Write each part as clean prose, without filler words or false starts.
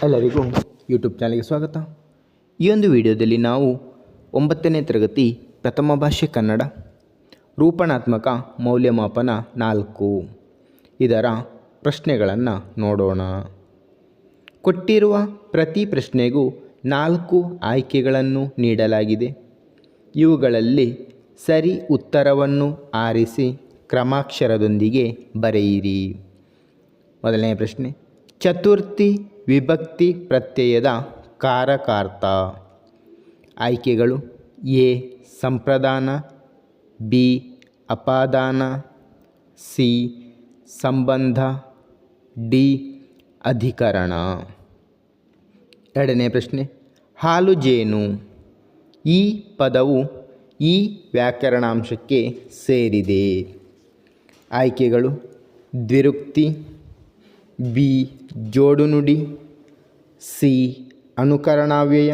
ಎಲ್ಲರಿಗೂ ಯೂಟ್ಯೂಬ್ ಚಾನಲ್ಗೆ ಸ್ವಾಗತ. ಈ ಒಂದು ವಿಡಿಯೋದಲ್ಲಿ ನಾವು 9ನೇ ತರಗತಿ ಪ್ರಥಮ ಭಾಷೆ ಕನ್ನಡ ರೂಪಣಾತ್ಮಕ ಮೌಲ್ಯಮಾಪನ 4 ಇದರ ಪ್ರಶ್ನೆಗಳನ್ನು ನೋಡೋಣ. ಕೊಟ್ಟಿರುವ ಪ್ರತಿ ಪ್ರಶ್ನೆಗೂ 4 ಆಯ್ಕೆಗಳನ್ನು ನೀಡಲಾಗಿದೆ. ಇವುಗಳಲ್ಲಿ ಸರಿ ಉತ್ತರವನ್ನು ಆರಿಸಿ ಕ್ರಮಾಕ್ಷರದೊಂದಿಗೆ ಬರೆಯಿರಿ. ಮೊದಲನೇ ಪ್ರಶ್ನೆ, ಚತುರ್ಥಿ ವಿಭಕ್ತಿ ಪ್ರತ್ಯಯದ ಕಾರಕಾರ್ಥ. ಆಯ್ಕೆಗಳು: ಎ ಸಂಪ್ರದಾನ, ಬಿ ಅಪಾದಾನ, ಸಿ ಸಂಬಂಧ, ಡಿ ಅಧಿಕರಣ. ಎರಡನೇ ಪ್ರಶ್ನೆ, ಹಾಲು ಜೇನು. ಈ ಪದವು ಈ ವ್ಯಾಕರಣಾಂಶಕ್ಕೆ ಸೇರಿದೆ. ಆಯ್ಕೆಗಳು: ದ್ವಿರುಕ್ತಿ, ಬಿ ಜೋಡುನುಡಿ, ಸಿ ಅನುಕರಣಾವ್ಯಯ,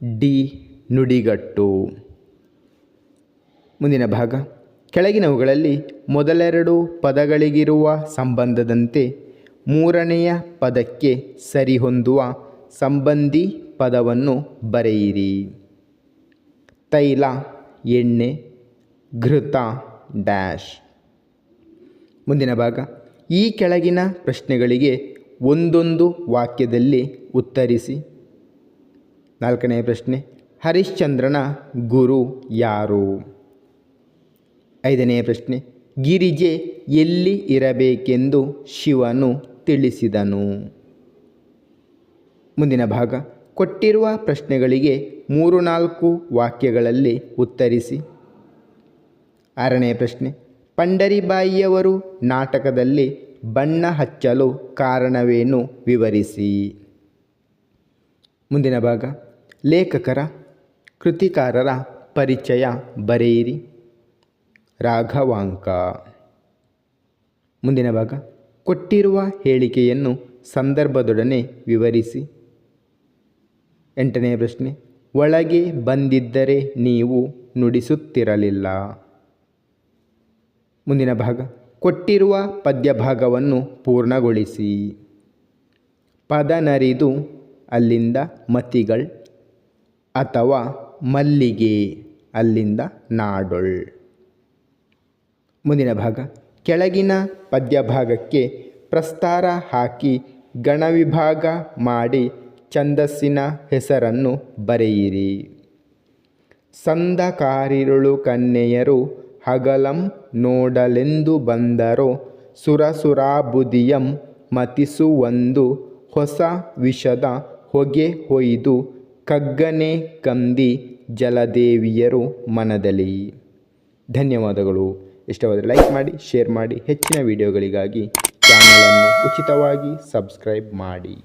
ಡಿ ನುಡಿಗಟ್ಟು. ಮುಂದಿನ ಭಾಗ, ಕೆಳಗಿನವುಗಳಲ್ಲಿ ಮೊದಲೆರಡು ಪದಗಳಿಗಿರುವ ಸಂಬಂಧದಂತೆ ಮೂರನೆಯ ಪದಕ್ಕೆ ಸರಿಹೊಂದುವ ಸಂಬಂಧಿ ಪದವನ್ನು ಬರೆಯಿರಿ. ತೈಲ, ಎಣ್ಣೆ, ಘೃತ ಡ್ಯಾಶ್. ಮುಂದಿನ ಭಾಗ, ಈ ಕೆಳಗಿನ ಪ್ರಶ್ನೆಗಳಿಗೆ ಒಂದೊಂದು ವಾಕ್ಯದಲ್ಲಿ ಉತ್ತರಿಸಿ. ನಾಲ್ಕನೇ ಪ್ರಶ್ನೆ, ಹರಿಶ್ಚಂದ್ರನ ಗುರು ಯಾರು? ಐದನೇ ಪ್ರಶ್ನೆ, ಗಿರಿಜೆ ಎಲ್ಲಿ ಇರಬೇಕೆಂದು ಶಿವನು ತಿಳಿಸಿದನು? ಮುಂದಿನ ಭಾಗ, ಕೊಟ್ಟಿರುವ ಪ್ರಶ್ನೆಗಳಿಗೆ 3-4 ವಾಕ್ಯಗಳಲ್ಲಿ ಉತ್ತರಿಸಿ. ಆರನೇ ಪ್ರಶ್ನೆ, ಪಂಡರಿಬಾಯಿಯವರು ನಾಟಕದಲ್ಲಿ ಬಣ್ಣ ಹಚ್ಚಲು ಕಾರಣವೇನು ವಿವರಿಸಿ. ಮುಂದಿನ ಭಾಗ, ಲೇಖಕರ ಕೃತಿಕಾರರ ಪರಿಚಯ ಬರೆಯಿರಿ. ರಾಘವಾಂಕ. ಮುಂದಿನ ಭಾಗ, ಕೊಟ್ಟಿರುವ ಹೇಳಿಕೆಯನ್ನು ಸಂದರ್ಭದೊಡನೆ ವಿವರಿಸಿ. 8ನೇ ಪ್ರಶ್ನೆ, ಒಳಗೆ ಬಂದಿದ್ದರೆ ನೀವು ನುಡಿಸುತ್ತಿರಲಿಲ್ಲ. ಮುಂದಿನ ಭಾಗ, ಕೊಟ್ಟಿರುವ ಪದ್ಯಭಾಗವನ್ನು ಪೂರ್ಣಗೊಳಿಸಿ. ಪದನರಿದು ಅಲ್ಲಿಂದ ಮತಿಗಳ್ ಅಥವಾ ಮಲ್ಲಿಗೆ ಅಲ್ಲಿಂದ ನಾಡೊಳ್. ಮುಂದಿನ ಭಾಗ, ಕೆಳಗಿನ ಪದ್ಯಭಾಗಕ್ಕೆ ಪ್ರಸ್ತಾರ ಹಾಕಿ ಗಣವಿಭಾಗ ಮಾಡಿ ಛಂದಸ್ಸಿನ ಹೆಸರನ್ನು ಬರೆಯಿರಿ. ಸಂದಕಾರಿರುಳು ಕನ್ಯೆಯರು ಹಗಲಂ ನೋಡಲೆಂದು ಬಂದರೋ ಸುರಸುರಾಬುದಿಯಂ ಮತಿಸುವಂದು ಹೊಸ ವಿಷದ ಹೊಗೆ ಹೊಯ್ದು ಕಗ್ಗನೆ ಕಂದಿ ಜಲದೇವಿಯರು ಮನದಲ್ಲಿ. ಧನ್ಯವಾದಗಳು. ಇಷ್ಟವಾದರೆ ಲೈಕ್ ಮಾಡಿ, ಶೇರ್ ಮಾಡಿ. ಹೆಚ್ಚಿನ ವಿಡಿಯೋಗಳಿಗಾಗಿ ಚಾನಲನ್ನು ಉಚಿತವಾಗಿ ಸಬ್ಸ್ಕ್ರೈಬ್ ಮಾಡಿ.